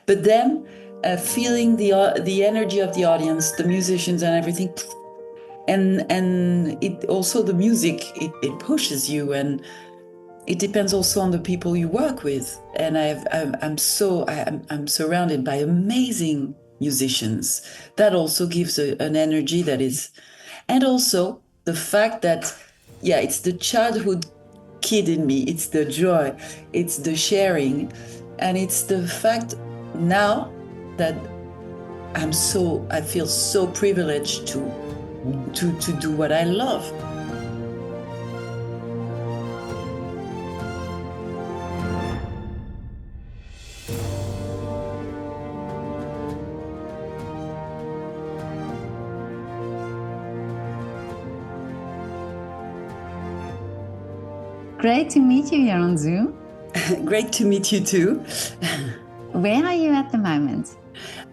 But then feeling the energy of the audience, the musicians and everything, and it also the music it pushes you, and it depends also on the people you work with. And I'm surrounded by amazing musicians. That also gives an energy that is, and also the fact that, yeah, it's the childhood kid in me. It's the joy, it's the sharing, and it's the fact now that I feel so privileged to do what I love. Great to meet you here on Zoom. Great to meet you too. Where are you at the moment?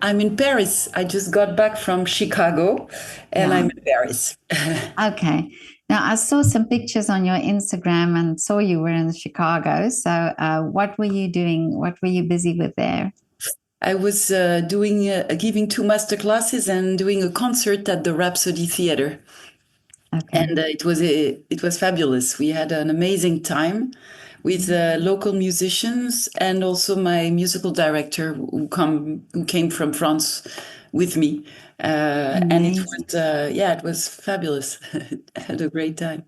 I'm in Paris. I just got back from Chicago and I'm in Paris. Okay. Now, I saw some pictures on your Instagram and saw you were in Chicago. So what were you doing? What were you busy with there? I was giving 2 master classes and doing a concert at the Rhapsody Theater. Okay. And it was fabulous. We had an amazing time with local musicians and also my musical director who came from France with me. And it was fabulous. I had a great time.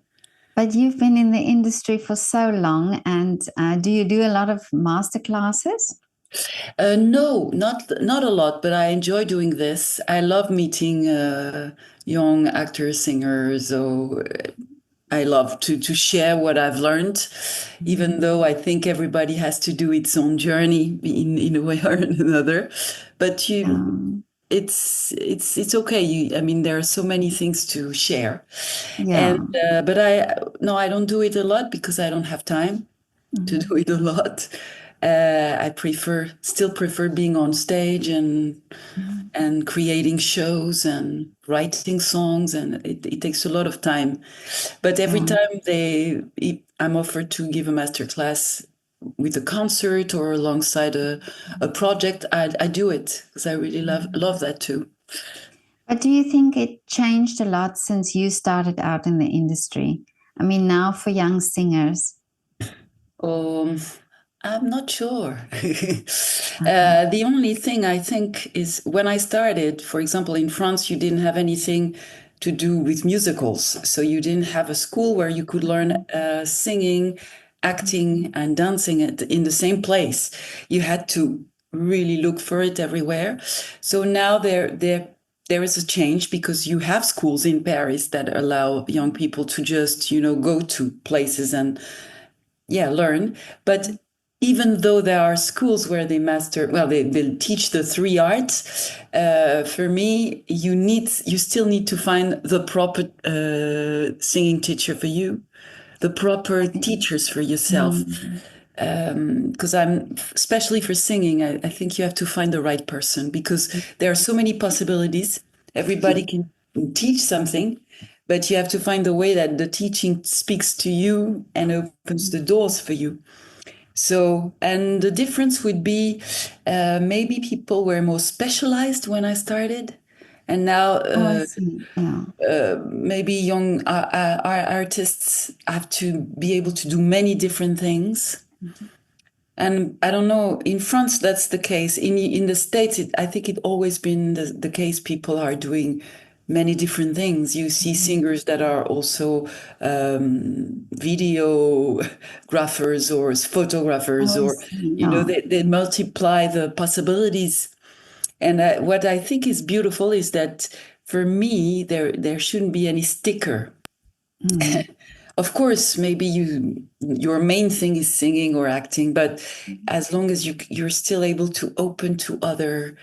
But you've been in the industry for so long, and do you do a lot of master classes? No, not a lot, but I enjoy doing this. I love meeting young actors, singers, or I love to share what I've learned, even though I think everybody has to do its own journey in a way or another. But it's okay. I mean, there are so many things to share. Yeah. And but I don't do it a lot because I don't have time to do it a lot. I still prefer being on stage and creating shows and writing songs, and it takes a lot of time. But every time I'm offered to give a master class with a concert or alongside a project, I do it because I really love that too. But do you think it changed a lot since you started out in the industry? I mean, now for young singers. I'm not sure. The only thing I think is when I started, for example, in France, you didn't have anything to do with musicals. So you didn't have a school where you could learn singing, acting, and dancing in the same place. You had to really look for it everywhere. So now there is a change because you have schools in Paris that allow young people to just, go to places and learn. But even though there are schools where they teach the 3 arts, for me, you still need to find the proper singing teacher for you, the proper teachers for yourself. Because especially for singing, I think you have to find the right person because there are so many possibilities. Everybody can teach something, but you have to find the way that the teaching speaks to you and opens the doors for you. So, and the difference would be maybe people were more specialized when I started. And now maybe young artists have to be able to do many different things. And I don't know, in France, that's the case. In the States, I think it's always been the case. People are doing many different things. You see singers that are also videographers or photographers, they multiply the possibilities. And what I think is beautiful is that for me, there shouldn't be any sticker. Of course, maybe your main thing is singing or acting, but as long as you're still able to open to other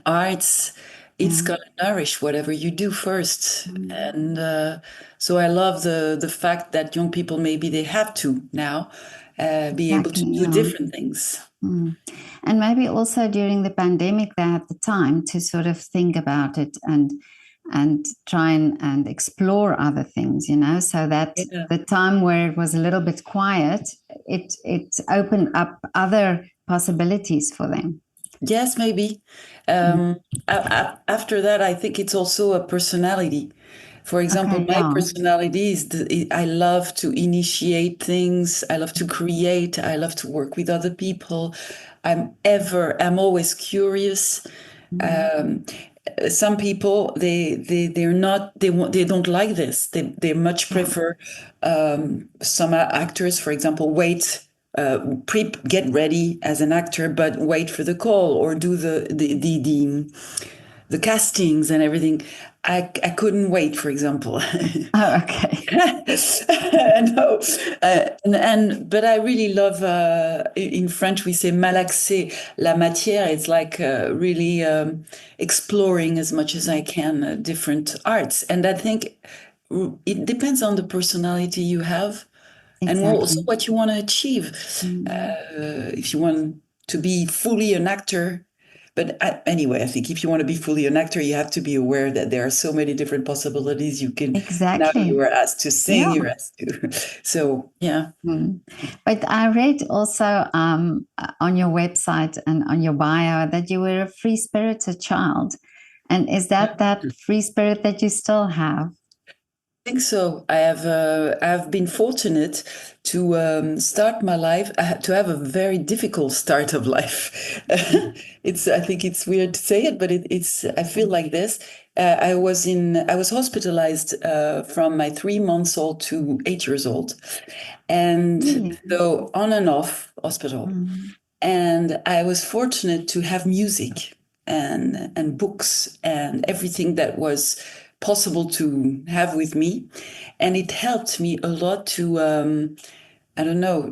arts, it's gonna nourish whatever you do first. And so I love the fact that young people maybe they have to now be able to do different things. And maybe also during the pandemic, they had the time to sort of think about it and try and explore other things, so that the time where it was a little bit quiet, it opened up other possibilities for them. Yes, maybe. After that, I think it's also a personality. For example, Okay, my yeah. personality is I love to initiate things. I love to create. I love to work with other people. I'm always curious. Mm. Um, some people they're not they don't like this. They much Yeah. prefer some actors, for example, wait get ready as an actor, but wait for the call or do the castings and everything. I couldn't wait, for example. Oh, okay. No, but I really love. In French, we say malaxer la matière. It's like really exploring as much as I can different arts, and I think it depends on the personality you have and also Exactly. what you want to achieve. Mm. If you want to be fully an actor, but anyway, I think if you want to be fully an actor, you have to be aware that there are so many different possibilities. You can now you Exactly. are asked to sing, Yeah. you're asked to, so yeah. Mm. But I read also on your website and on your bio that you were a free-spirited child. And is that free spirit that you still have? I think so. I've been fortunate to start my life to have a very difficult start of life. It's I think it's weird to say it, but it's I feel like this. I was hospitalized from my 3 months old to 8 years old, and Really? so on and off hospital. Mm. And I was fortunate to have music and books and everything that was possible to have with me. And it helped me a lot to, I don't know,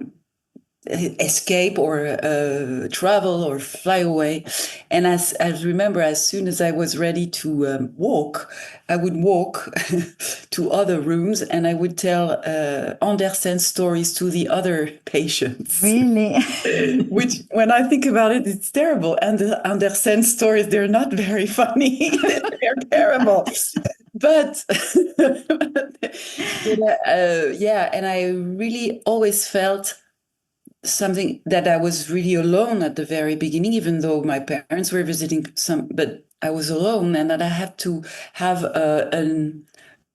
escape or travel or fly away. And I remember, as soon as I was ready to walk, I would walk to other rooms and I would tell Andersen stories to the other patients. Really? Which, when I think about it, it's terrible. And the Andersen stories, they're not very funny. They're terrible. But, yeah, and I really always felt something that I was really alone at the very beginning, even though my parents were visiting some, but I was alone and that I had to have an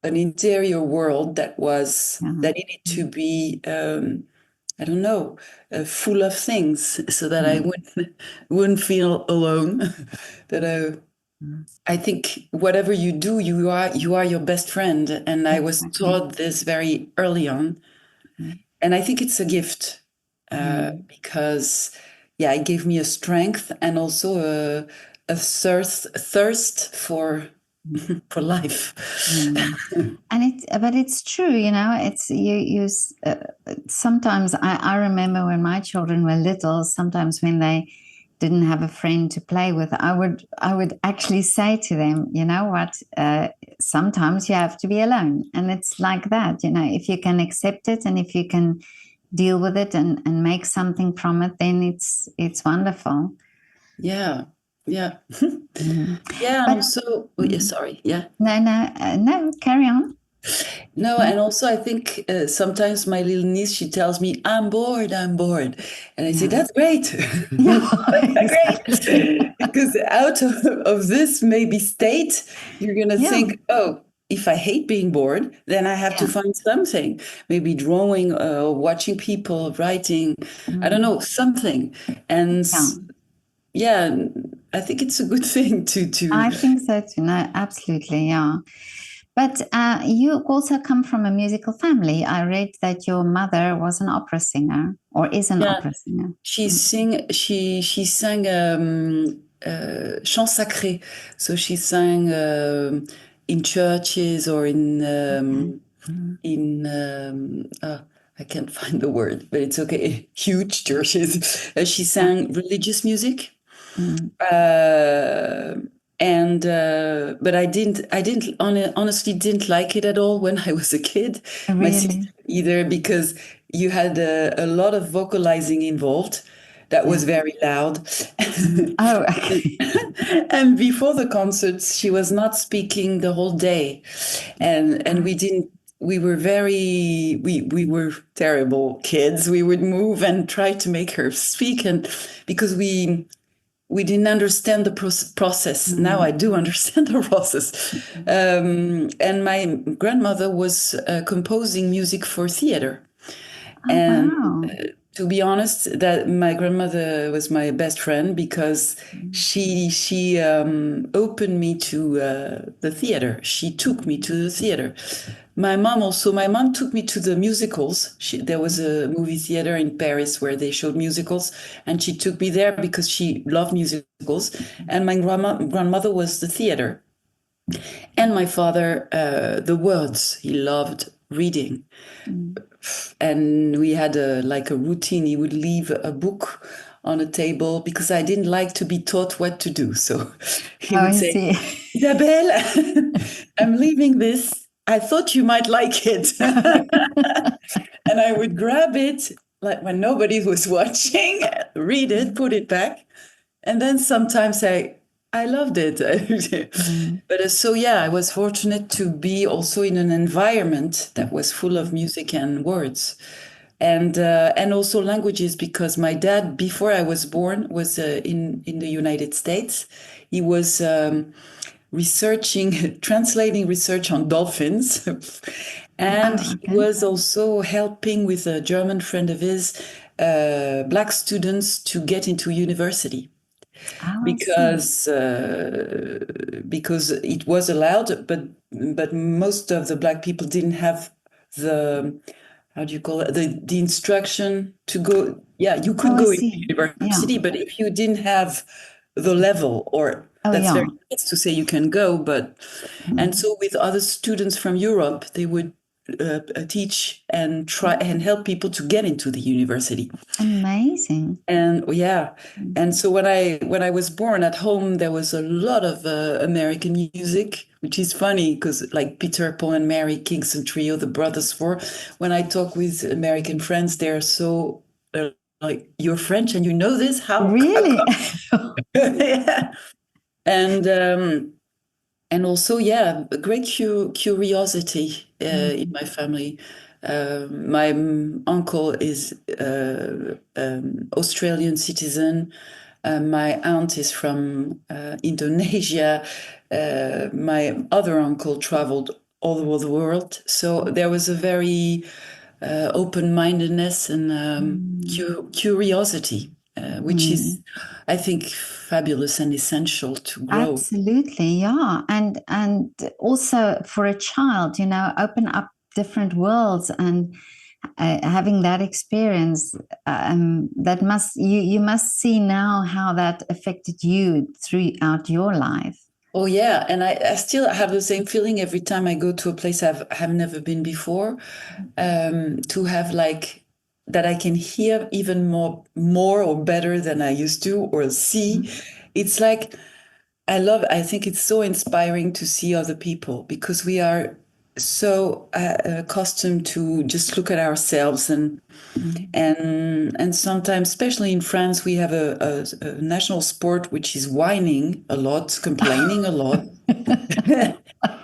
interior world Yeah. that needed to be, I don't know, full of things so that I Mm. wouldn't feel alone. that Mm. I think whatever you do, you are your best friend. And I was Exactly. taught this very early on. Mm. And I think it's a gift Mm. because, yeah, it gave me a strength and also a thirst for life. Mm. And but it's true, you know, it's sometimes I remember when my children were little, sometimes when they didn't have a friend to play with, I would actually say to them, you know what, sometimes you have to be alone. And it's like that, you know, if you can accept it and if you can deal with it and make something from it, then it's wonderful. Yeah, yeah, Mm. yeah, and But also, oh, yeah, mm, sorry, yeah. no, carry on. No, and also I think sometimes my little niece, she tells me, I'm bored. And I say, Yeah. that's great. Yeah, That's exactly. great. Because out of this maybe state, you're going to Yeah, think, oh, if I hate being bored, then I have to yeah, find something, maybe drawing, watching people, writing, I don't mm, know, something. And yeah. yeah, I think it's a good thing to I think so too. No, absolutely, yeah. But you also come from a musical family. I read that your mother was an opera singer or is an yeah. opera singer. Mm. She sang chant sacré, so she sang in churches or Okay. Mm. I can't find the word, but it's okay. Huge churches. She Yeah. sang religious music, Mm. uh, and but honestly didn't like it at all when I was a kid. My sister Really? either, because you had a lot of vocalizing involved that Yeah. was very loud. Mm. Oh, okay. And before the concerts, she was not speaking the whole day, and we didn't. We were terrible kids. We would move and try to make her speak, and because we didn't understand the process. Now I do understand the process. And my grandmother was composing music for theater. Oh, And wow. to be honest, that my grandmother was my best friend because she opened me to the theater. She took me to the theater. My mom also. My mom took me to the musicals. There was a movie theater in Paris where they showed musicals, and she took me there because she loved musicals. And my grandmother was the theater, and my father the words. He loved reading. And we had like a routine. He would leave a book on a table because I didn't like to be taught what to do. So he Oh, would I say, see. Isabelle, I'm leaving this. I thought you might like it. And I would grab it like when nobody was watching, read it, put it back. And then sometimes I loved it. But so yeah, I was fortunate to be also in an environment that was full of music and words, and also languages. Because my dad, before I was born, was in the United States. He was researching, translating research on dolphins. And Oh, he okay. was also helping with a German friend of his, black students to get into university Oh, I see. because it was allowed, but most of the black people didn't have the, how do you call it, the instruction to go. Yeah, you could Oh, I go into see. Yeah. university, but if you didn't have the level, or Oh, that's yeah. very nice to say you can go, but and so with other students from Europe, they would teach and try and help people to get into the university. Amazing. And yeah, and so when I was born, at home there was a lot of American music, which is funny because like Peter, Paul and Mary, Kingston Trio, the Brothers Four. When I talk with American friends, they're so like, you're French and you know this? How Really? come? Yeah. And and also, yeah, a great curiosity in my family. My uncle is Australian citizen. My aunt is from Indonesia. My other uncle traveled all over the world. So there was a very open-mindedness and curiosity, which is, I think, fabulous and essential to grow. Absolutely, yeah. And also for a child, open up different worlds and having that experience, that you must see now how that affected you throughout your life. Oh yeah, and I still have the same feeling every time I go to a place have never been before. To have like that I can hear even more or better than I used to, or see. It's like I think it's so inspiring to see other people, because we are so accustomed to just look at ourselves, and sometimes, especially in France, we have a national sport which is whining a lot, complaining a lot.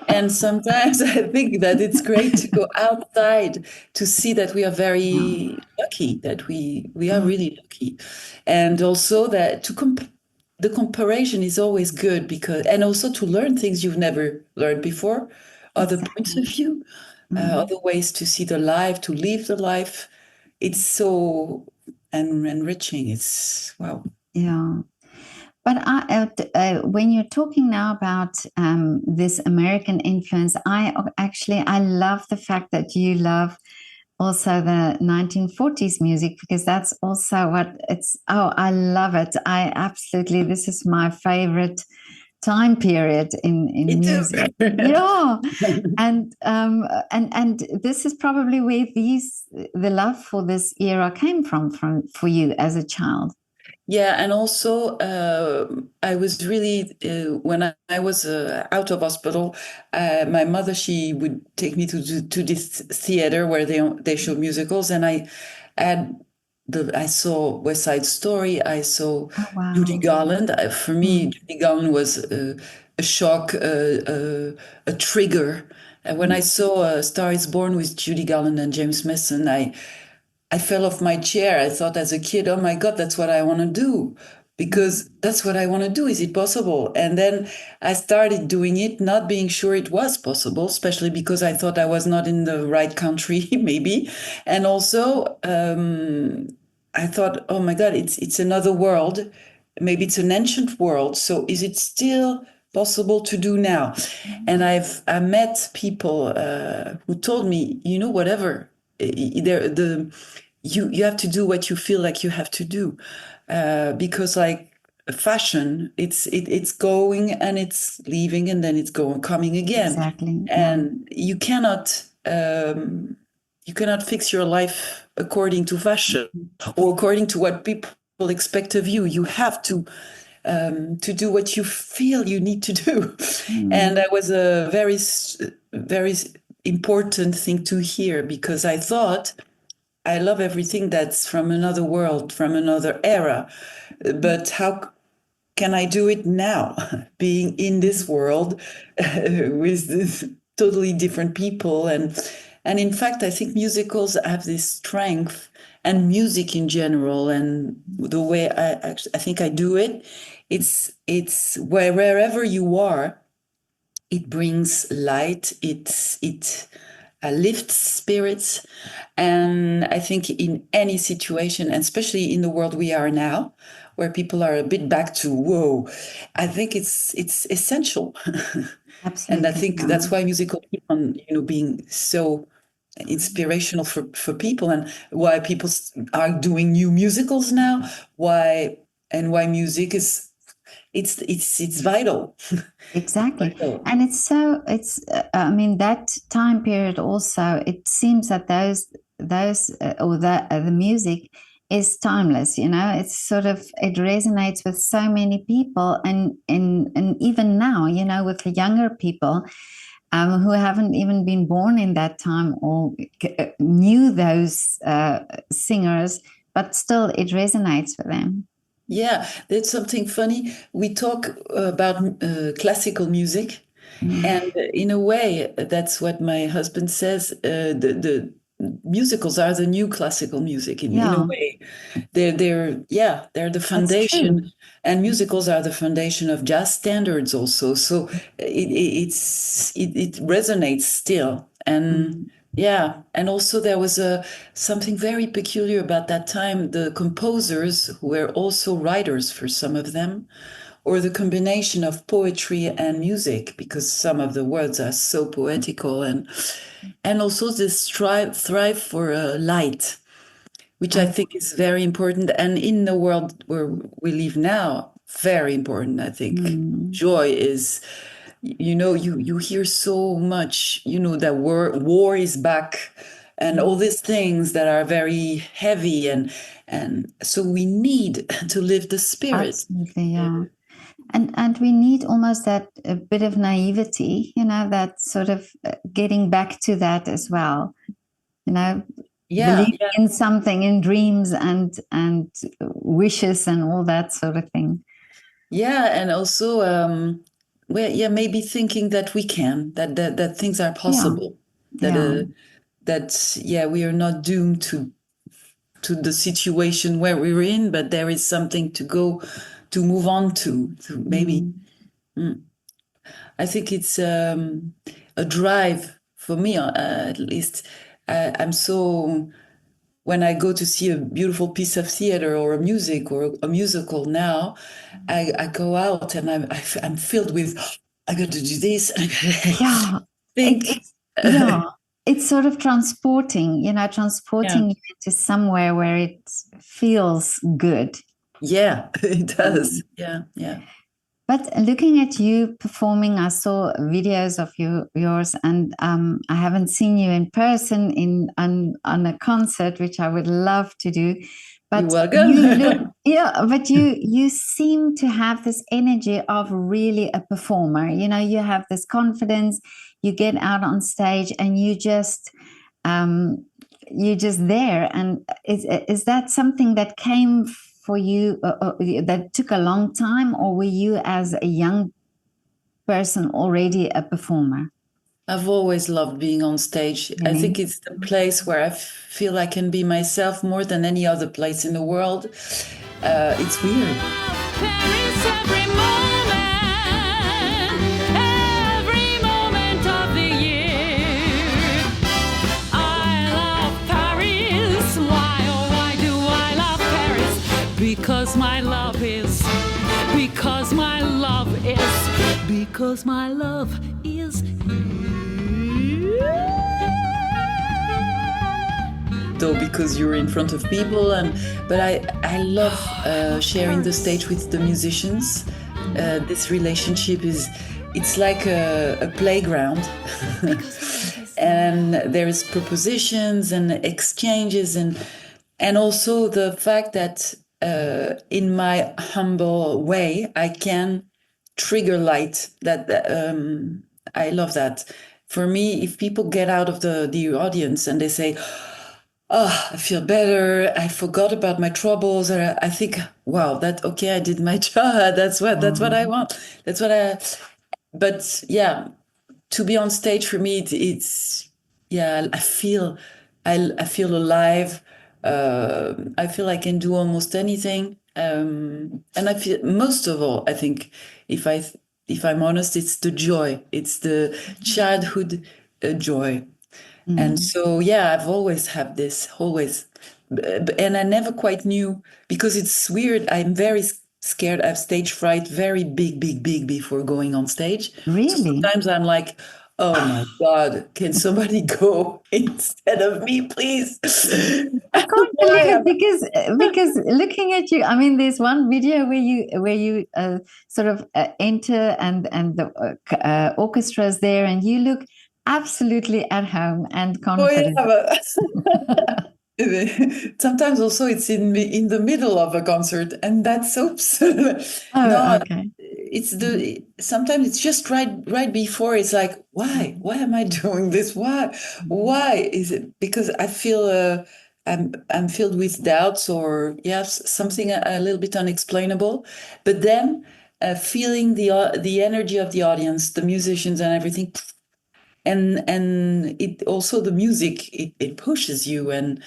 And sometimes I think that it's great to go outside to see that we are Yeah. very lucky, that we are really lucky. And also that the comparison is always good, because, and also to learn things you've never learned before, other points of Exactly. view, other ways to see the life, to live the life. It's so enriching. It's wow. Yeah. But when you're talking now about this American influence, I love the fact that you love also the 1940s music, because that's also what it's. Oh, I love it. This is my favorite time period in Me too. music. Yeah, and this is probably where the love for this era came from for you as a child. Yeah, and also I was really when I was out of hospital, my mother, she would take me to this theater where they show musicals, and had I saw West Side Story, I saw Oh, Judy wow. Garland. For me, Mm. Judy Garland was a shock, a trigger. And when I saw Star Is Born with Judy Garland and James Mason, I fell off my chair. I thought as a kid, oh my God, that's what I want to do. because that's what I want to do. Is it possible? And then I started doing it, not being sure it was possible, especially because I thought I was not in the right country, maybe. And also, I thought, oh my God, it's another world. Maybe it's an ancient world. So is it still possible to do now? And I met people who told me, whatever, you have to do what you feel like you have to do, because like fashion, it's going and it's leaving and then it's going coming again. Exactly. And you cannot fix your life according to fashion or according to what people expect of you. You have to do what you feel you need to do. And that was a very, very important thing to hear, because I thought, I love everything that's from another world, from another era. But how can I do it now, being in this world with this totally different people? And in fact, I think musicals have this strength, and music in general, and the way I think I do it, it's wherever you are, it brings light. It lifts spirits. And I think in any situation, and especially in the world we are now, where people are a bit back to whoa, I think it's essential. Absolutely. And I think that's why musical keep on, being so inspirational for people, and why people are doing new musicals now. Why music is it's vital. Exactly. Vital. And I mean, that time period also, it seems that the music is timeless, it's sort of, it resonates with so many people. And even now, with the younger people, who haven't even been born in that time or knew those singers, but still it resonates with them. Yeah, there's something funny. We talk about classical music, and in a way, that's what my husband says. The musicals are the new classical music in a way. They're the foundation, and musicals are the foundation of jazz standards also. So it resonates still, and yeah, and also there was something very peculiar about that time. The composers who were also writers for some of them, or the combination of poetry and music, because some of the words are so poetical, and also this thrive for light, which I think is very important. And in the world where we live now, very important, I think. Joy is, you hear so much, that war is back, and all these things that are very heavy, and so we need to live the spirit. Absolutely, yeah. And we need almost that a bit of naivety, that sort of getting back to that as well, believing in something, in dreams and wishes and all that sort of thing. Yeah, and also, maybe thinking that we can, that things are possible, that we are not doomed to the situation where we're in, but there is something to move on to maybe. I think it's a drive for me, at least. I'm so, when I go to see a beautiful piece of theater or a music or a musical now, I go out and I'm filled with, I got to do this. Yeah. It's sort of transporting you into somewhere where it feels good. Yeah, it does. Yeah. But looking at you performing, I saw videos of yours, and I haven't seen you in person on a concert, which I would love to do. But you're welcome. But you seem to have this energy of really a performer. You have this confidence. You get out on stage, and you're just there. And is that something that came for you that took a long time, or were you as a young person already a performer? I've always loved being on stage. Really? I think it's the place where I feel I can be myself more than any other place in the world. It's weird. Paris every moment of the year. I love Paris. Why, oh, why do I love Paris? Because my love is, because my love is, because my love is here. Though because you're in front of people, but I love sharing the stage with the musicians. This relationship it's like a playground, and there is propositions and exchanges, and also the fact that in my humble way I can trigger light. That I love that. For me, if people get out of the audience and they say, "Oh, I feel better. I forgot about my troubles." I think, "Wow, okay, I did my job. That's what I want. That's what I." But yeah, to be on stage for me, it's yeah. I feel alive. I feel I can do almost anything. And I feel, most of all, I think, if I'm honest, it's the joy. It's the childhood joy. And so, yeah, I've always had this, always. And I never quite knew, because it's weird. I'm very scared. I have stage fright, very big before going on stage. Really? So sometimes I'm like, oh my God, can somebody go instead of me, please? I can't believe it, because looking at you, I mean, there's one video where you sort of enter and the orchestra is there, and you look absolutely at home and confident. Oh, yeah, sometimes also it's in the middle of a concert, and that's so Okay. It's sometimes it's just right before. It's like, why am I doing this? Why is it? Because I feel I'm filled with doubts, or yes, something a little bit unexplainable. But then feeling the energy of the audience, the musicians, and everything. And it also, the music, it pushes you, and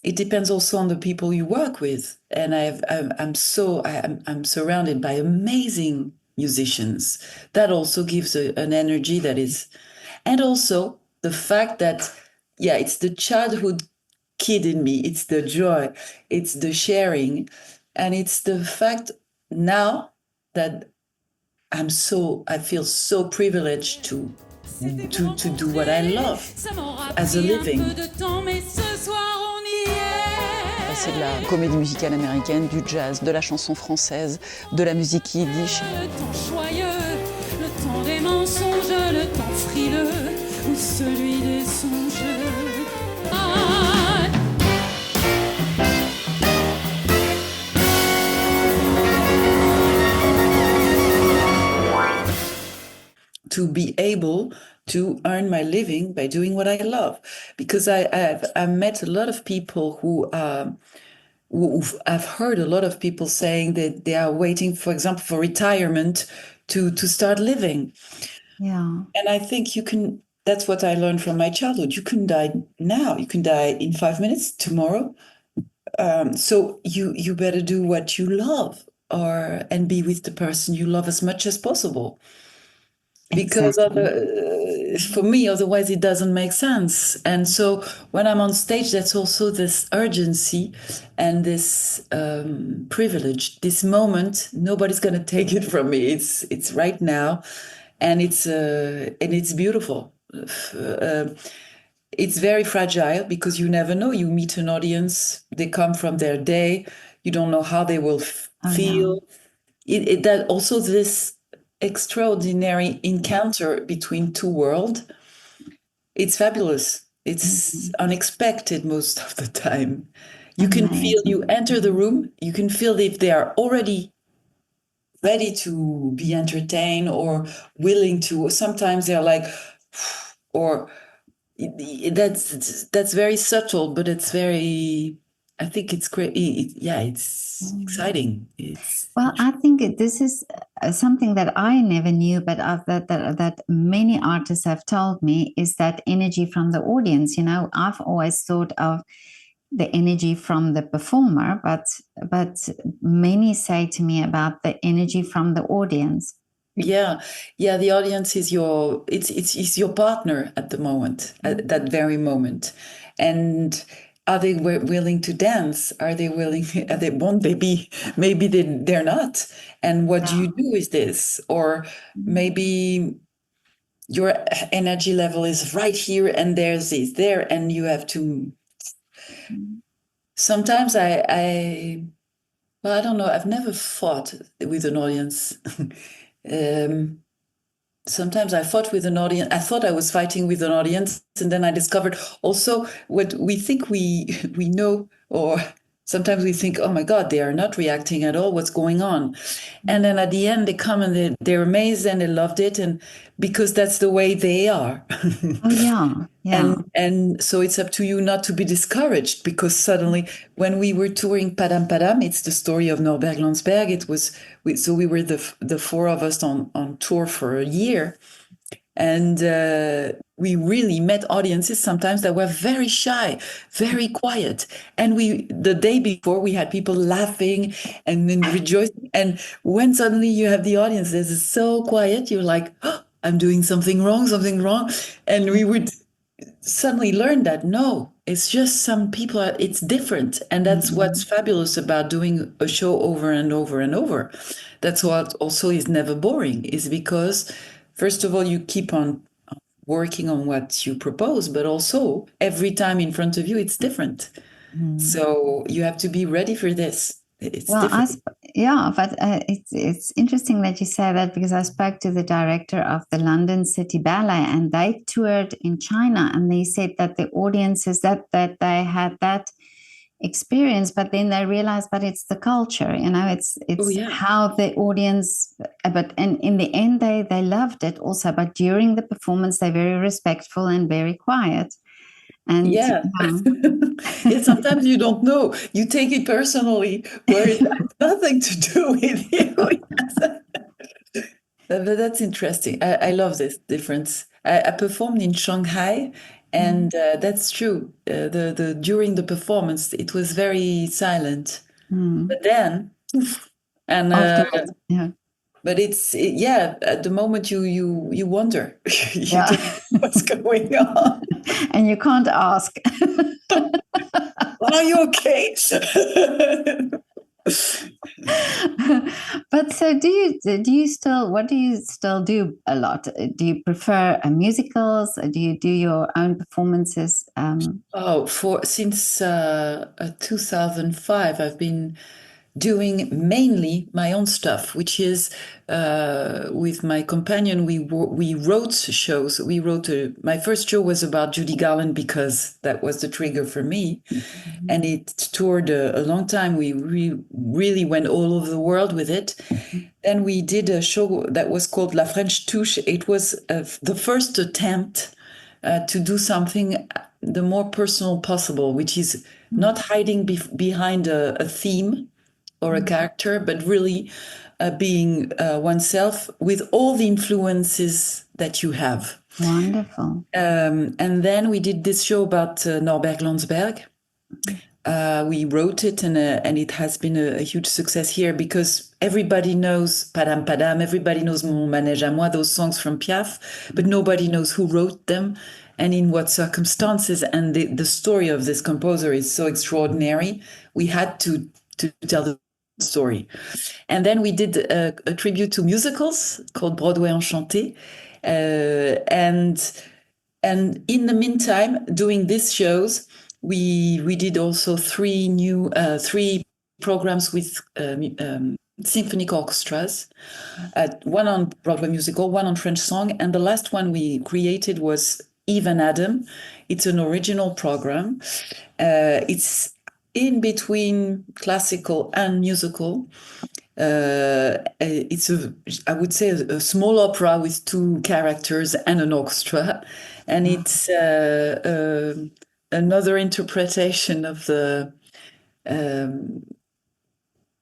it depends also on the people you work with. And I'm surrounded by amazing musicians. That also gives an energy that is, and also the fact that, yeah, it's the childhood kid in me. It's the joy, it's the sharing, and it's the fact now that I feel so privileged to do what I love as a living. C'est de la comédie musicale américaine, du jazz, de la chanson française, de la musique yiddish. Le temps joyeux, le temps des mensonges, le temps frileux ou celui des songes. To be able to earn my living by doing what I love, because I've met a lot of people who I've heard a lot of people saying that they are waiting, for example, for retirement to start living. Yeah. And I think that's what I learned from my childhood. You can die now. You can die in 5 minutes, tomorrow. So you better do what you love, and be with the person you love as much as possible. Because for me, otherwise it doesn't make sense. And so when I'm on stage, that's also this urgency and this privilege, this moment. Nobody's going to take it from me. It's right now, and it's beautiful. It's very fragile, because you never know. You meet an audience, they come from their day, you don't know how they will feel. Yeah. That also this extraordinary encounter between two worlds. It's fabulous. It's unexpected most of the time. You can feel, you enter the room, you can feel if they are already ready to be entertained or willing to. Sometimes they're like, or that's very subtle, but it's very, I think it's great. It's exciting. Well, I think this is something that I never knew, but that many artists have told me, is that energy from the audience. You know, I've always thought of the energy from the performer, but many say to me about the energy from the audience. Yeah, the audience is it's your partner at the moment, at that very moment. And are they willing to dance? Are they willing? Are they won't they be? Maybe they're not. And what do you do with this? Or maybe your energy level is right here, and there's this there, and you have to. Sometimes well, I don't know. I've never fought with an audience. Sometimes I fought with an audience. I thought I was fighting with an audience, and then I discovered also what we think we know, or sometimes we think, oh my God, they are not reacting at all. What's going on? And then at the end, they come and they're amazed and they loved it, and because that's the way they are. Oh yeah. And so it's up to you not to be discouraged, because suddenly when we were touring Padam Padam, it's the story of Norbert Landsberg. So we were the four of us on tour for a year, and we really met audiences sometimes that were very shy, very quiet. And the day before, we had people laughing and then rejoicing. And when suddenly you have the audience that is so quiet, you're like, oh, I'm doing something wrong. And we would suddenly learn that no, it's just some people it's different, and that's what's fabulous about doing a show over and over and over. That's what also is never boring, is because first of all you keep on working on what you propose, but also every time in front of you it's different. So you have to be ready for this. It's different. But it's interesting that you say that, because I spoke to the director of the London City Ballet, and they toured in China, and they said that the audiences that they had that experience, but then they realized, but it's the culture, it's how the audience, but in the end they loved it also, but during the performance they're very respectful and very quiet. And sometimes you don't know. You take it personally, where it has nothing to do with you. But that's interesting. I love this difference. I performed in Shanghai, and that's true. During the performance, it was very silent. But then, and afterwards, but at the moment you wonder, you don't know what's going on, and you can't ask. Are you okay? But so do you still, what do you still do a lot? Do you prefer musicals? Do you do your own performances? Since 2005, I've been doing mainly my own stuff, which is with my companion. We wrote shows. My first show was about Judy Garland, because that was the trigger for me, and it toured a long time. We really went all over the world with it. Then we did a show that was called La French Touche. It was the first attempt to do something the more personal possible, which is not hiding behind a theme or a character, but really being oneself with all the influences that you have. Wonderful. And then we did this show about Norbert Landsberg. We wrote it, and it has been a huge success here, because everybody knows Padam Padam, everybody knows Mon Manège à Moi, those songs from Piaf, but nobody knows who wrote them and in what circumstances. And the story of this composer is so extraordinary. We had to tell the story. And then we did a tribute to musicals called Broadway Enchanté. And in the meantime, doing these shows, we did also three programs with symphonic orchestras, one on Broadway musical, one on French song, and the last one we created was Eve and Adam. It's an original program. It's in between classical and musical. It's I would say a small opera with two characters and an orchestra, and it's another interpretation of the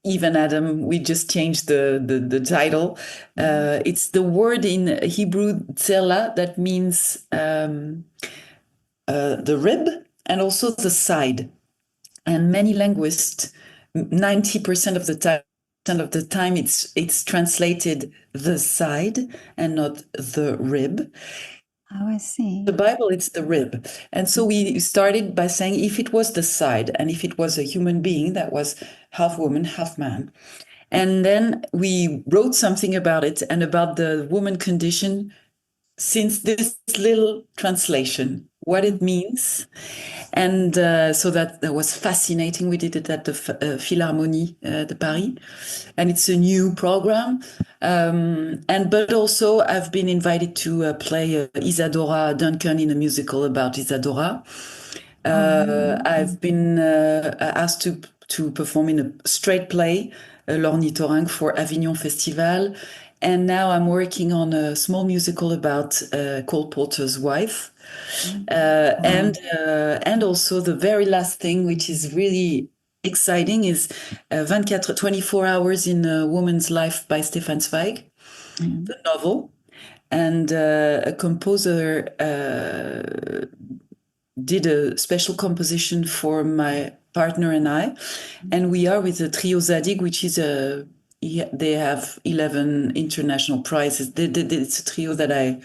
Eve and Adam. We just changed the title. It's the word in Hebrew tzela that means the rib and also the side. and many linguists, 90% of the time it's translated the side and not the rib. Oh, I see. The Bible, it's the rib. And so we started by saying if it was the side and if it was a human being that was half woman, half man. And then we wrote something about it and about the woman condition since this little translation, what it means. And so that was fascinating. We did it at the Philharmonie de Paris. And it's a new program. But also I've been invited to play Isadora Duncan in a musical about Isadora. I've been asked to perform in a straight play, L'Ornithorynque, for Avignon Festival. And now I'm working on a small musical about Cole Porter's wife. And also the very last thing, which is really exciting, is 24 Hours in a Woman's Life by Stefan Zweig, the novel. And a composer did a special composition for my partner and I. And we are with the Trio Zadig, which is they have 11 international prizes. It's a trio that I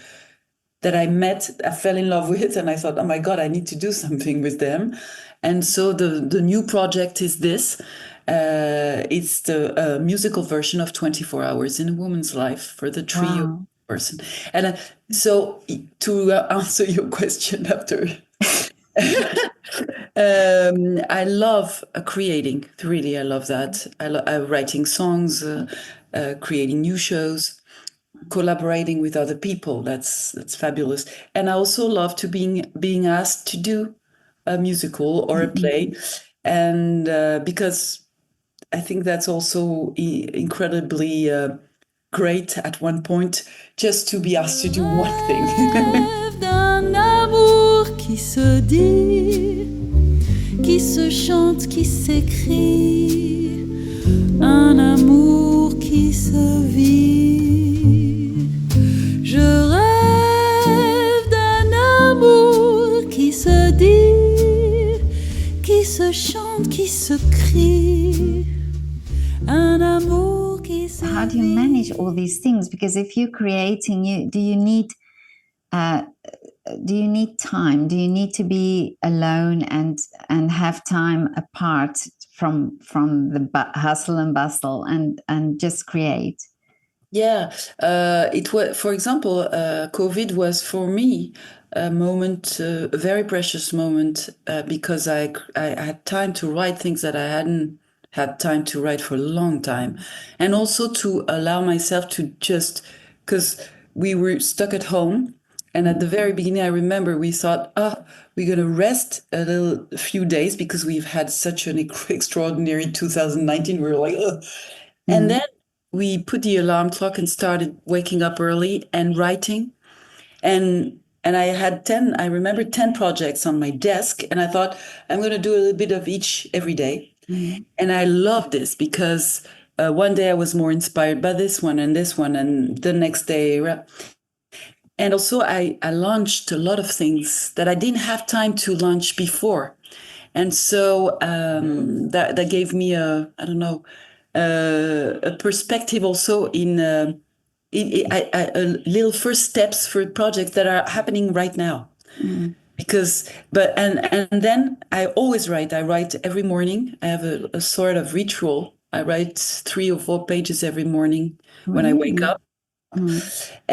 met, I fell in love with, and I thought, oh my God, I need to do something with them. And so the new project is this. It's the musical version of 24 Hours in a Woman's Life for the trio person. And so to answer your question after... I love creating. Really, I love that. I love writing songs, creating new shows, collaborating with other people. That's fabulous. And I also love to being asked to do a musical or a play, and because I think that's also incredibly great at one point, just to be asked to do one thing. D'un amour qui se dit, qui se chante, qui s'écrit, un amour qui se vit. Je rêve d'un amour qui se dit, qui se chante, qui se crie, un amour qui se vit. How do you manage all these things? Because if you're creating, do you need time? Do you need to be alone and have time apart from the hustle and bustle and just create? Yeah, it was. For example, COVID was for me a moment, a very precious moment, because I had time to write things that I hadn't had time to write for a long time, and also to allow myself to just, because we were stuck at home. And at the very beginning, I remember we thought, we're going to rest a few days because we've had such an extraordinary 2019. We were like, ugh. And then we put the alarm clock and started waking up early and writing. And I had 10 projects on my desk. And I thought, I'm going to do a little bit of each every day. And I love this because one day I was more inspired by this one, and the next day... And also, I launched a lot of things that I didn't have time to launch before. And so that gave me a perspective also in little first steps for projects that are happening right now. And then I always write. I write every morning. I have a sort of ritual. I write 3 or 4 pages every morning when I wake up.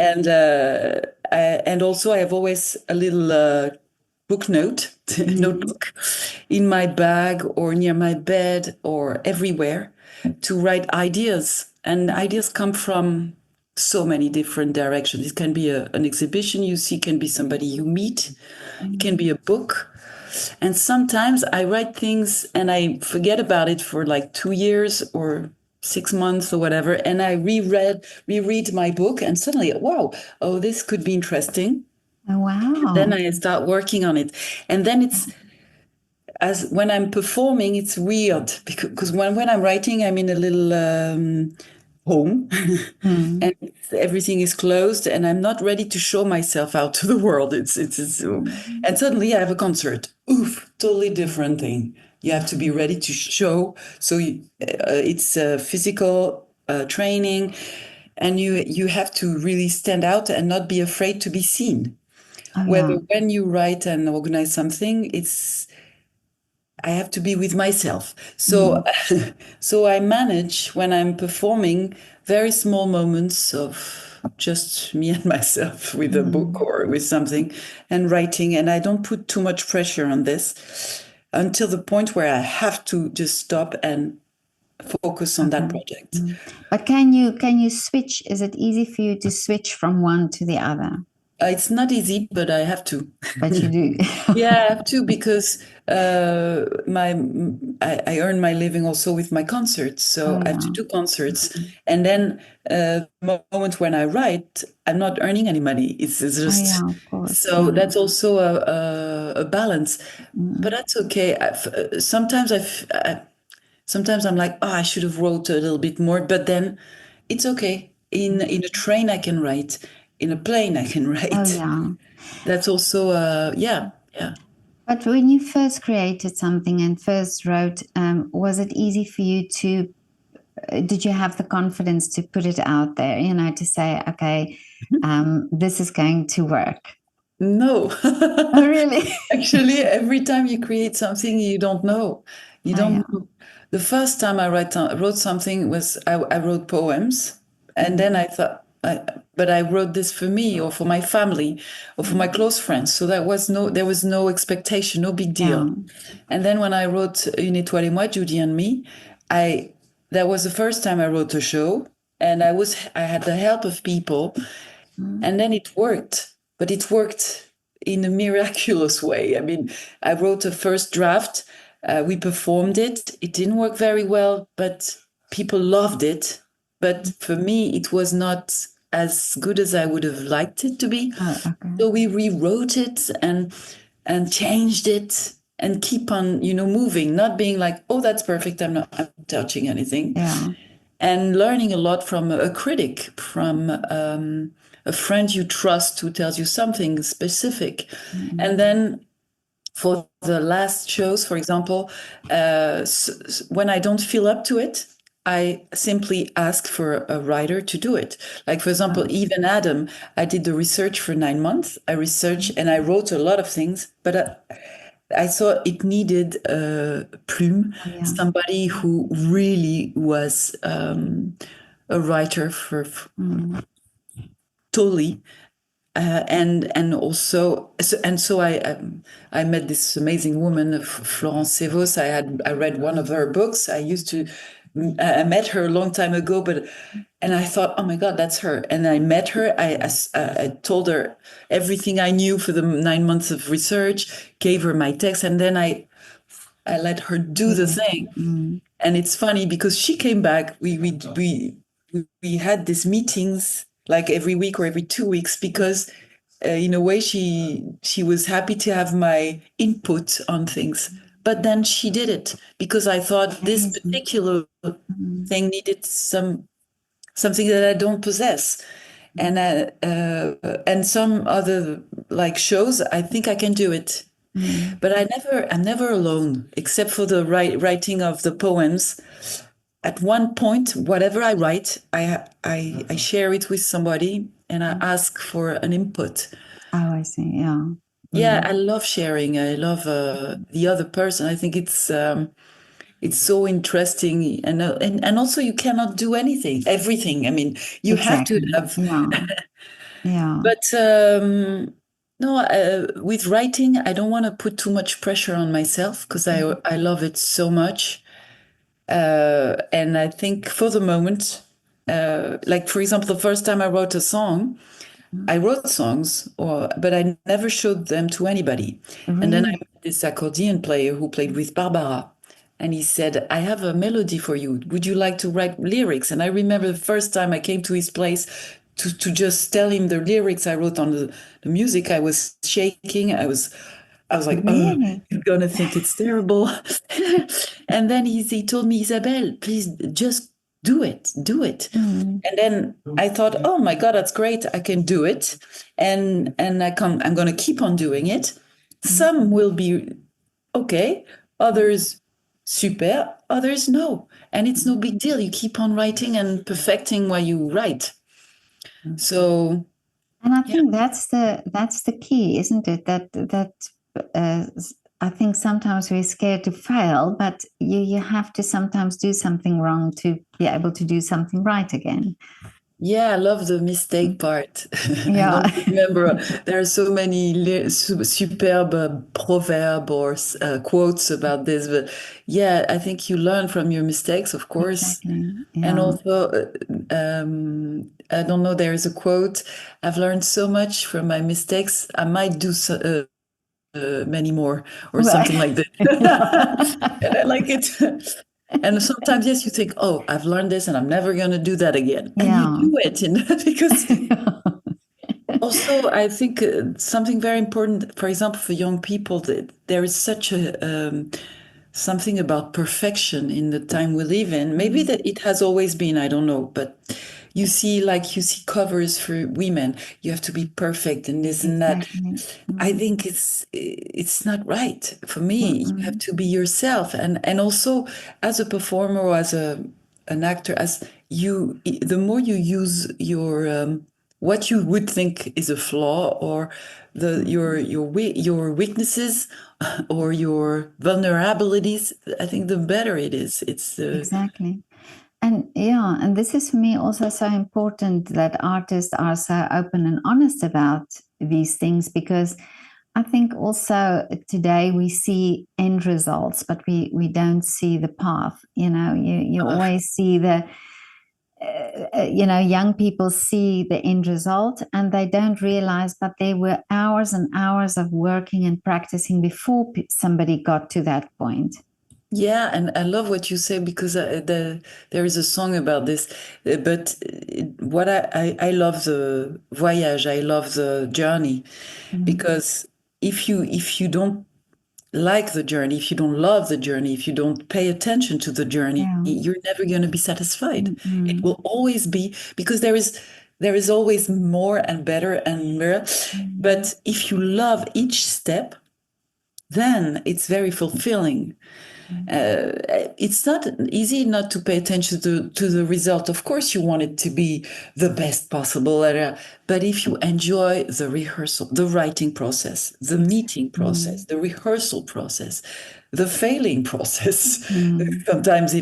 And also I have always a little notebook in my bag or near my bed or everywhere to write ideas. And ideas come from so many different directions. It can be an exhibition you see, can be somebody you meet, it can be a book. And sometimes I write things and I forget about it for like 2 years or 6 months or whatever, and I reread my book, and suddenly, this could be interesting. Oh, wow. Then I start working on it. And then it's, as when I'm performing, it's weird because when I'm writing, I'm in a little home and everything is closed and I'm not ready to show myself out to the world. And suddenly I have a concert. Oof, totally different thing. You have to be ready to show. So it's physical training, and you have to really stand out and not be afraid to be seen. Oh, Whether yeah. when you write and organize something, I have to be with myself. So so I manage when I'm performing very small moments of just me and myself with a book or with something and writing, and I don't put too much pressure on this until the point where I have to just stop and focus on that project. But can you switch? Is it easy for you to switch from one to the other? It's not easy, but I have to. But you do. Yeah, I have to because I earn my living also with my concerts, so I have to do concerts, and then the moment when I write, I'm not earning any money. It's just of course. so that's also a balance, but that's okay. Sometimes I'm like, oh, I should have wrote a little bit more, but then it's okay. In a train, I can write. In a plane, I can write. Oh, yeah. That's also, yeah. But when you first created something and first wrote, was it easy for you to, did you have the confidence to put it out there, to say, okay, this is going to work? No. Oh, really? Actually, every time you create something, you don't know. You don't know. The first time I wrote something was I wrote poems, and then I thought, but I wrote this for me or for my family or for my close friends. So there was no expectation, no big deal. Yeah. And then when I wrote Une étoile et moi, Judy and me, that was the first time I wrote a show, and I had the help of people, and then it worked. But it worked in a miraculous way. I mean, I wrote a first draft. We performed it. It didn't work very well, but people loved it. But for me, it was not as good as I would have liked it to be. Oh, okay. So we rewrote it and changed it and keep on, moving, not being like, oh, that's perfect. I'm not touching anything. Yeah. And learning a lot from a critic, from a friend you trust who tells you something specific. And then for the last shows, for example, when I don't feel up to it, I simply ask for a writer to do it. Like, for example, Eve and Adam, I did the research for 9 months. I researched and I wrote a lot of things, but I thought it needed a plume, somebody who really was a writer for totally. And also, so I met this amazing woman, Florence Sevos. I read one of her books. I met her a long time ago, and I thought, oh my God, that's her. And I met her. I told her everything I knew for the 9 months of research, gave her my text, and then I let her do the thing. And it's funny because she came back. We had these meetings like every week or every 2 weeks because in a way she was happy to have my input on things. But then she did it because I thought this particular thing needed something that I don't possess. And some other like shows, I think I can do it. But I'm never alone, except for the writing of the poems. At one point, whatever I write, I share it with somebody and I ask for an input. Oh, I see. Yeah. Yeah, I love sharing. I love the other person. I think it's so interesting, and also you cannot do everything. I mean, you have to have. Yeah. But no, with writing, I don't want to put too much pressure on myself because I love it so much. And I think for the moment, like for example, the first time I wrote a song, I wrote songs, but I never showed them to anybody. Really? And then I met this accordion player who played with Barbara. And he said, I have a melody for you. Would you like to write lyrics? And I remember the first time I came to his place to just tell him the lyrics I wrote on the music. I was shaking. I was like, really? oh, you're going to think it's terrible. And then he told me, Isabelle, please just do it. And then I thought, oh my God, that's great. I can do it. And I'm going to keep on doing it. Some will be okay. Others super, others no. And it's no big deal. You keep on writing and perfecting what you write. So, and I think that's the key, isn't it? That I think sometimes we're scared to fail, but you have to sometimes do something wrong to be able to do something right again. yeah, I love the mistake part. Yeah. I don't remember. There are so many superb proverbs or quotes about this, but yeah, I think you learn from your mistakes, of course. Exactly. Yeah. And also, I don't know, there is a quote, I've learned so much from my mistakes, I might do many more, or something like that. And I like it. And sometimes, yes, you think, oh, I've learned this and I'm never going to do that again. And you do it, because also, I think something very important, for example, for young people, that there is such a something about perfection in the time we live in. Maybe that it has always been, I don't know, but you see covers for women, you have to be perfect and this and that. I think it's not right. For me, you have to be yourself, and also as a performer or as an actor, the more you use your what you would think is a flaw, or your weaknesses or your vulnerabilities, I think the better it is. It's exactly. And and this is for me also so important, that artists are so open and honest about these things, because I think also today we see end results, but we don't see the path. You always see young people see the end result and they don't realize, but there were hours and hours of working and practicing before somebody got to that point. Yeah, and I love what you say, because there is a song about this. But what I love the voyage, I love the journey, because if you don't like the journey, if you don't love the journey, if you don't pay attention to the journey, you're never going to be satisfied. It will always be, because there is always more and better and better. But if you love each step, then it's very fulfilling. It's not easy not to pay attention to the result. Of course, you want it to be the best possible, but if you enjoy the rehearsal, the writing process, the meeting process, the rehearsal process, the failing process, sometimes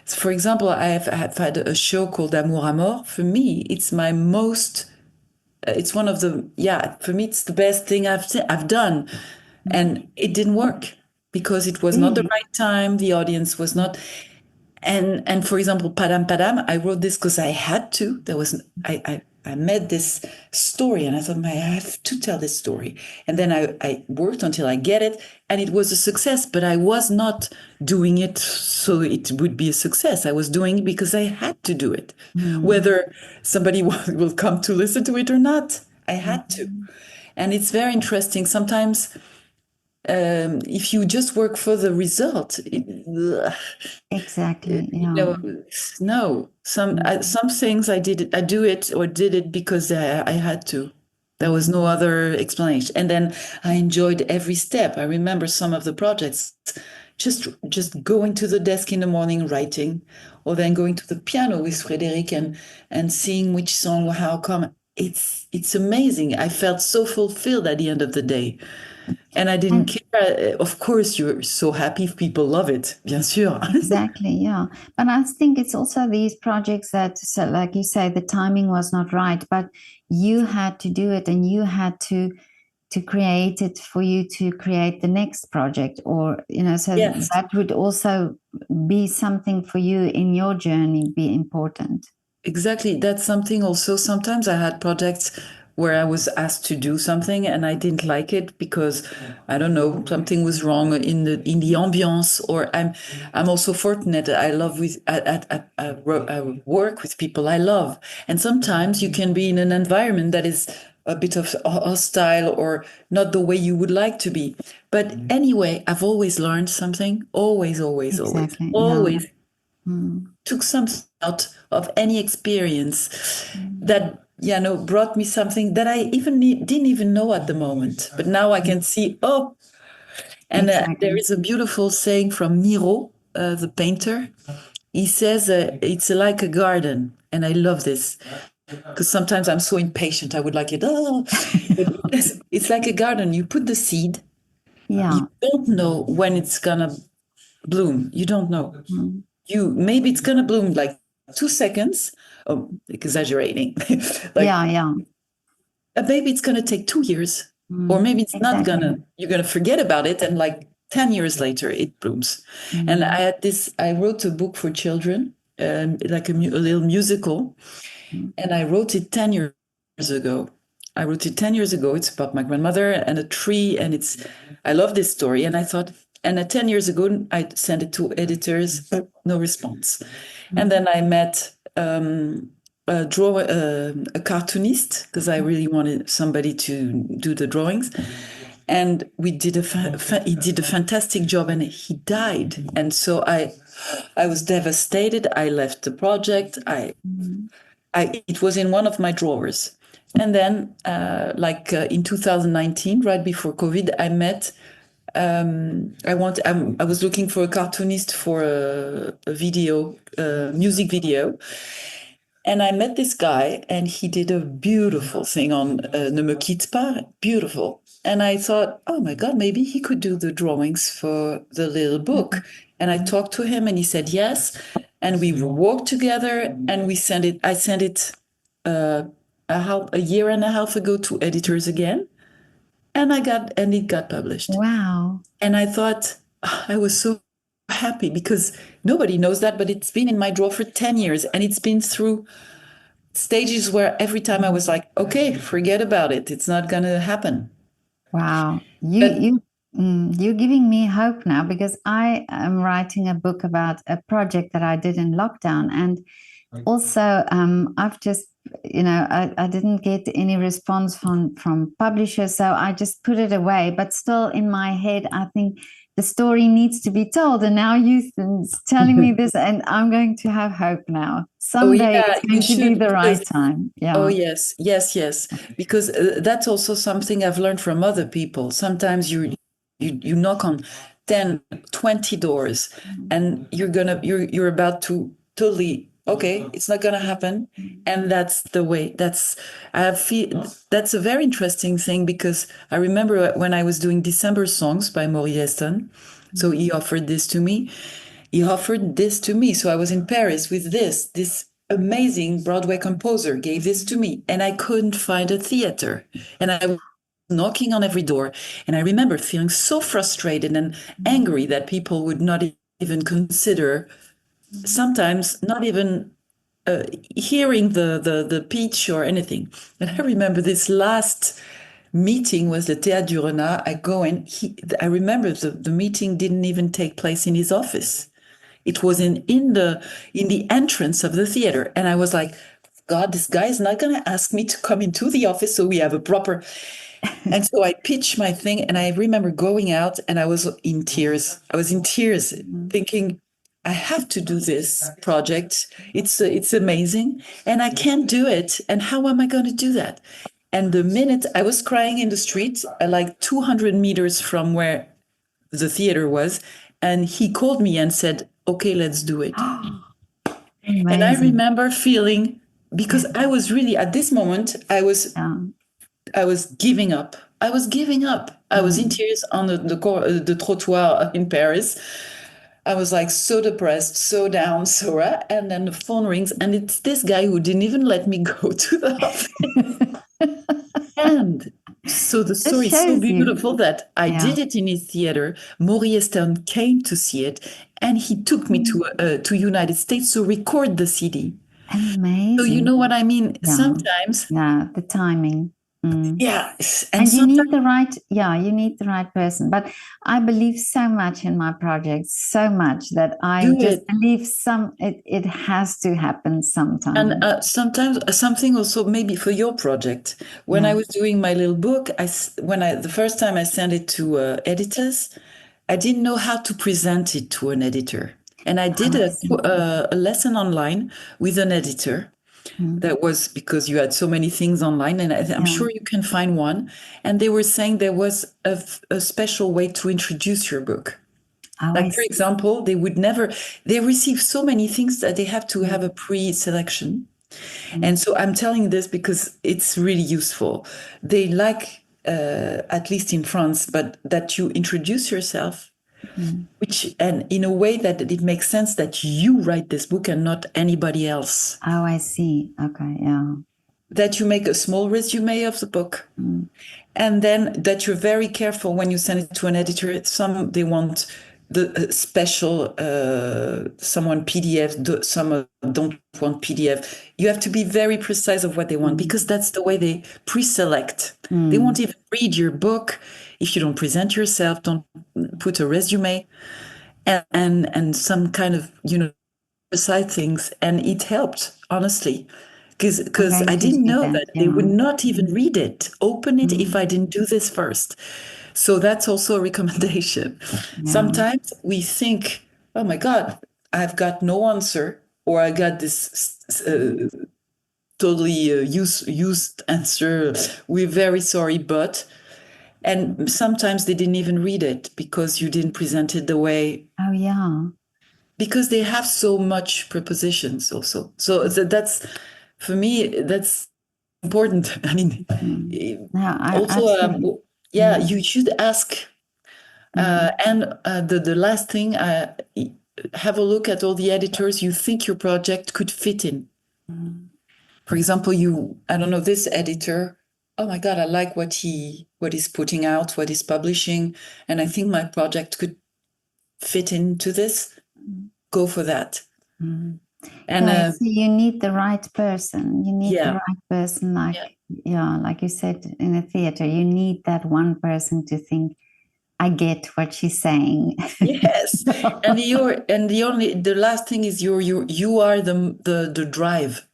for example, I've had a show called Amour à Mort. For me, it's my most, it's one of the, for me, it's the best thing I've done. And it didn't work, because it was not the right time. The audience was not. And for example, Padam Padam, I wrote this because I had to. I met this story and I thought, I have to tell this story. And then I worked until I get it, and it was a success. But I was not doing it so it would be a success. I was doing it because I had to do it. Whether somebody will come to listen to it or not, I had to. And it's very interesting. Sometimes if you just work for the result, exactly. No. Some things I do it because I had to. There was no other explanation. And then I enjoyed every step. I remember some of the projects, just going to the desk in the morning writing, or then going to the piano with Frédéric and seeing which song, how come. It's amazing. I felt so fulfilled at the end of the day. And I didn't care. Of course, you're so happy if people love it, bien sûr. Exactly, yeah. But I think it's also these projects that, so like you say, the timing was not right, but you had to do it, and you had to create it for you to create the next project, or so Yes. that would also be something for you in your journey, be important. Exactly. That's something also. Sometimes I had projects where I was asked to do something and I didn't like it because, I don't know, something was wrong in the ambience. Or I'm also fortunate. I love I work with people I love, and sometimes you can be in an environment that is a bit of hostile or not the way you would like to be. But anyway, I've always learned something. Always. Exactly, Always. Took something out of any experience that brought me something that I didn't even know at the moment, but now I can see. And exactly. there is a beautiful saying from Miro, the painter, he says it's like a garden. And I love this because sometimes I'm so impatient. I would like it. Oh, it's like a garden. You put the seed. Yeah. You don't know when it's going to bloom. You don't know. Mm. Maybe it's going to bloom like 2 seconds. Oh, exaggerating. Yeah. Maybe it's going to take 2 years. Or maybe it's not you're going to forget about it. And like 10 years later, it blooms. And I wrote a book for children, like a little musical. And I wrote it 10 years ago. It's about my grandmother and a tree. And I love this story. And I thought, 10 years ago, I sent it to editors, no response. And then I met a cartoonist, because I really wanted somebody to do the drawings. And we did he did a fantastic job, and he died. And so I was devastated. I left the project. It was in one of my drawers. And then, in 2019, right before COVID, I met. I was looking for a cartoonist for a video, music video. And I met this guy, and he did a beautiful thing on Ne me quitte pas, beautiful. And I thought, oh my God, maybe he could do the drawings for the little book. And I talked to him, and he said yes. And we worked together, and I sent it a year and a half ago to editors again. And it got published. Wow. And I thought, I was so happy, because nobody knows that, but it's been in my drawer for 10 years. And it's been through stages where every time I was like, okay, forget about it. It's not going to happen. Wow. You're giving me hope now, because I am writing a book about a project that I did in lockdown. And also, I've just, I didn't get any response from publishers, so I just put it away. But still in my head, I think the story needs to be told. And now you're telling me this, and I'm going to have hope now. Someday it's going to be the right time. Yeah. Oh, yes. Because that's also something I've learned from other people. Sometimes you knock on 10, 20 doors, and you're about to totally, okay, it's not going to happen. And that's the way. That's a very interesting thing, because I remember when I was doing December songs by Maurice Eston. So he offered this to me. So I was in Paris with this amazing Broadway composer gave this to me, and I couldn't find a theater. And I was knocking on every door. And I remember feeling so frustrated and angry that people would not even consider, sometimes not even hearing the pitch or anything. And I remember this last meeting was the Théâtre du Renard. I go and I remember the meeting didn't even take place in his office. It was in the entrance of the theater. And I was like, God, this guy is not going to ask me to come into the office, so we have a proper... And so I pitched my thing, and I remember going out, and I was in tears. Thinking, I have to do this project. It's amazing, and I can't do it. And how am I going to do that? And the minute I was crying in the street, like 200 meters from where the theater was, and he called me and said, okay, let's do it. And I remember feeling, because I was really, at this moment, I was giving up. I was in tears on the trottoir in Paris. I was like so depressed, so down, and then the phone rings, and it's this guy who didn't even let me go to the office. And so the story is so beautiful that I did it in his theater. Maurice Stern came to see it, and he took me to United States to record the CD. Amazing. So you know what I mean? Yeah. Sometimes. Yeah, the timing. Yeah. And you need the right person. But I believe so much in my projects, so much that I believe it has to happen sometime. And sometimes something also maybe for your project. When I was doing my little book, the first time I sent it to editors, I didn't know how to present it to an editor. And I did a lesson online with an editor. That was because you had so many things online, and I'm sure you can find one. And they were saying there was a special way to introduce your book. Oh, Like, for example, they receive so many things that they have to have a pre-selection. And so I'm telling this because it's really useful. They like, at least in France, but that you introduce yourself, and in a way that it makes sense that you write this book and not anybody else. Oh, I see. Okay, yeah. That you make a small resume of the book. And then that you're very careful when you send it to an editor. Some, they want the special, someone PDF, some don't want PDF. You have to be very precise of what they want, because that's the way they pre-select. They won't even read your book if you don't present yourself, don't put a resume and some kind of, precise things. And it helped, honestly. Because I didn't know that they would not even read it, open it, if I didn't do this first. So that's also a recommendation. Sometimes we think, oh my God, I've got no answer, or I got this totally used answer. We're very sorry, but. And sometimes they didn't even read it because you didn't present it the way. Oh, yeah. Because they have so much prepositions also. So that's, for me, that's important. I mean, you should ask. And the last thing, have a look at all the editors you think your project could fit in. For example, I don't know, this editor, oh my God, I like what he's putting out, what he's publishing, and I think my project could fit into this. Go for that. And so you need the right person. You need the right person, like you said in the theater, you need that one person to think, I get what she's saying. Yes. And the last thing is you are the drive.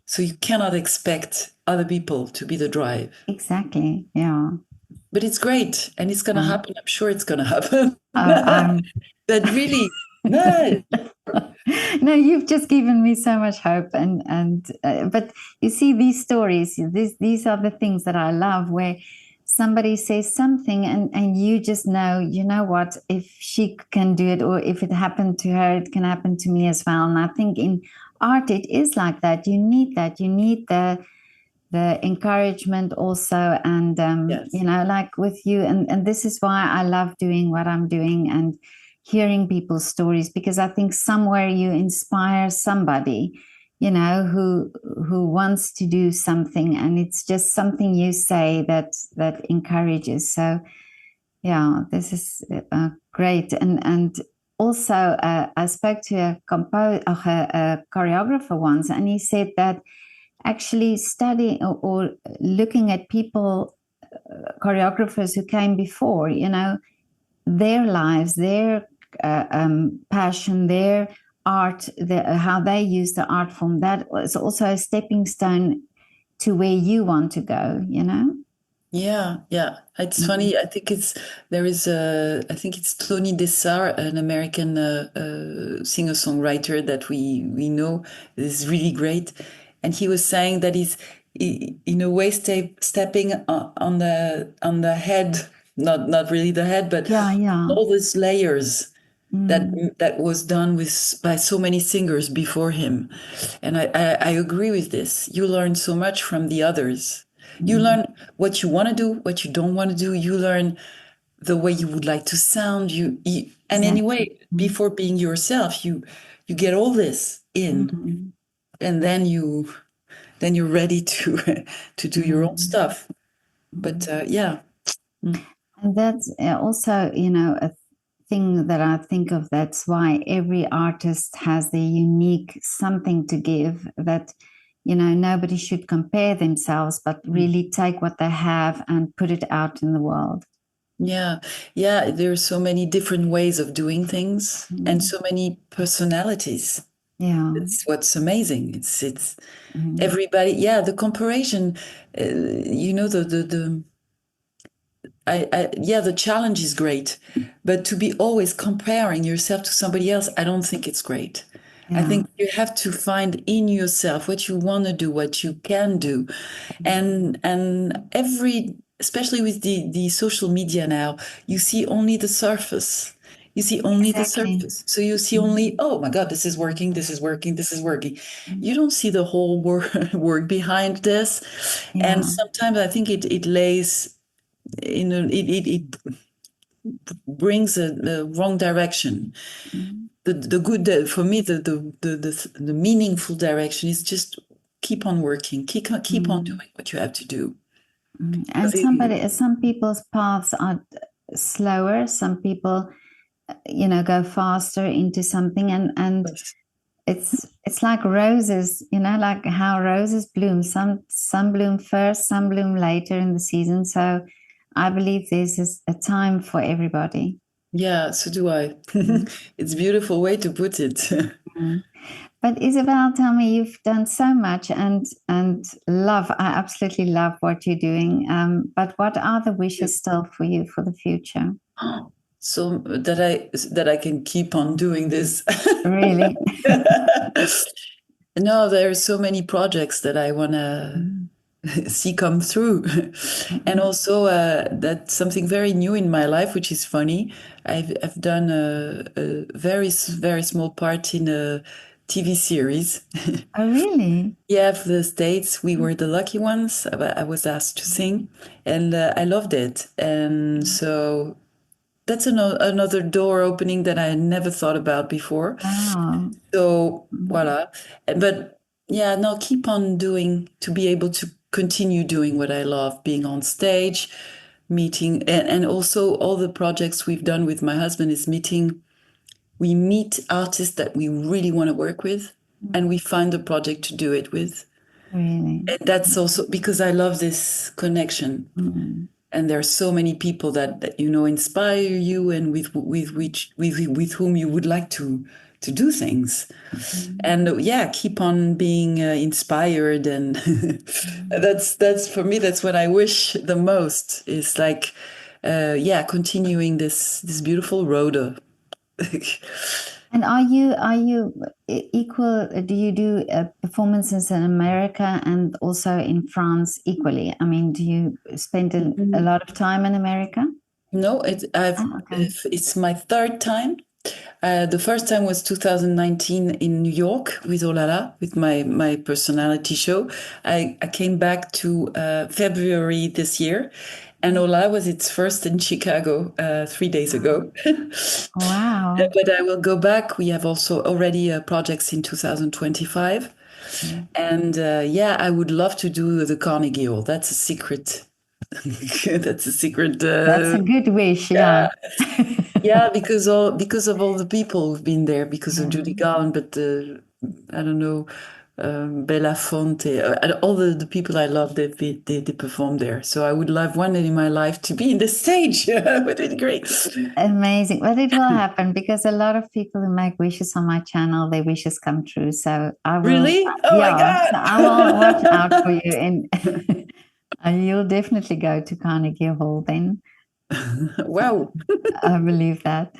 So you cannot expect other people to be the drive. Exactly. Yeah. But it's great, and it's gonna happen. I'm sure it's gonna happen. That really, no. No, you've just given me so much hope, but you see, these stories, these are the things that I love, where somebody says something and you just know, you know what, if she can do it, or if it happened to her, it can happen to me as well. And I think in art it is like that. You need the encouragement also, and like with you, and this is why I love doing what I'm doing and hearing people's stories, because I think somewhere you inspire somebody, who wants to do something, and it's just something you say that encourages. So yeah, this is great. And also I spoke to a choreographer once, and he said that actually studying or looking at people, choreographers who came before, their lives, their passion, their art, how they use the art form, that is also a stepping stone to where you want to go, Yeah. It's funny. I think it's Tony Dessart, an American singer-songwriter that we know is really great, and he was saying that he's in a way stepping on the head, not really the head, but all these layers that was done by so many singers before him. And I agree with this. You learn so much from the others. You learn what you want to do, what you don't want to do. You learn the way you would like to sound. And anyway, before being yourself, you get all this in, and then you're ready to do your own stuff. But and that's also a thing that I think of. That's why every artist has their unique something to give, that nobody should compare themselves, but really take what they have and put it out in the world. Yeah, there's so many different ways of doing things, and so many personalities. Yeah, it's what's amazing. It's everybody. Yeah, the comparison. The challenge is great, but to be always comparing yourself to somebody else, I don't think it's great. I think you have to find in yourself what you want to do, what you can do, and especially with the social media now, you see only the surface. You see only the Exactly. surface. So you see only, oh my God, this is working, this is working, this is working. You don't see the whole work behind this. And Yeah. sometimes I think it lays in it brings a wrong direction. The good for me the meaningful direction is just keep on working, keep on doing what you have to do. And some people's paths are slower. Some people, go faster into something, and it's like roses, like how roses bloom. Some bloom first, some bloom later in the season. So I believe there's a time for everybody. Yeah, so do I. It's a beautiful way to put it. But Isabelle, tell me, you've done so much and I absolutely love what you're doing. But what are the wishes still for you for the future? So that I can keep on doing this. Really? No, there are so many projects that I want to see come through. And also that's something very new in my life, which is funny. I've done a very, very small part in a TV series. Oh, really? Yeah, for the States, we were the lucky ones. I was asked to sing, and I loved it. And so that's another door opening that I never thought about before. Wow. So voila. But yeah, no, keep on doing, to be able to continue doing what I love, being on stage, meeting, and also all the projects we've done with my husband is we meet artists that we really want to work with, and we find a project to do it with. Really? And that's also because I love this connection. And there are so many people that inspire you, and with whom you would like to do things. And yeah, keep on being inspired, and that's for me, that's what I wish the most, is like continuing this beautiful road. And are you equal? Do you do performances in America and also in France equally? I mean, do you spend a lot of time in America? No, it's my third time. The first time was 2019 in New York with Olala, with my personality show. I came back to February this year. And Ola was its first in Chicago 3 days ago. Wow. But I will go back. We have also already projects in 2025. And I would love to do the Carnegie Hall. That's a secret. That's a secret. That's a good wish, yeah. Yeah, because of all the people who've been there, because of Judy Garland, but I don't know, Belafonte, all the people I love, they perform there. So I would love one day in my life to be in the stage. Would be great. Amazing. But it will happen, because a lot of people who make wishes on my channel, their wishes come true. So I will. Really? Oh my God! So I will watch out for you, and you'll definitely go to Carnegie Hall then. Wow. I believe that.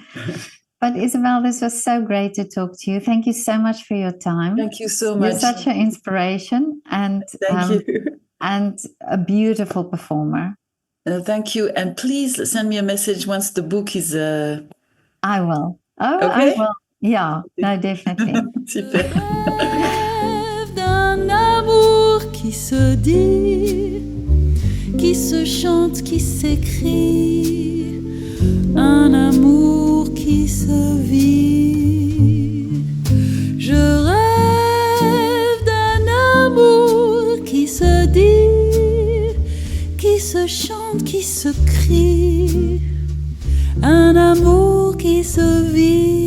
But Isabelle, this was so great to talk to you. Thank you so much for your time. Thank you so much. You're such an inspiration, and thank you. And a beautiful performer. Thank you. And please send me a message once the book is... I will. Oh, okay? I will. Yeah, no, definitely. Super. Rêve d'un amour qui se dit, qui se chante, qui s'écrit, un amour qui se vit. Je rêve d'un amour qui se dit, qui se chante, qui se crie, un amour qui se vit.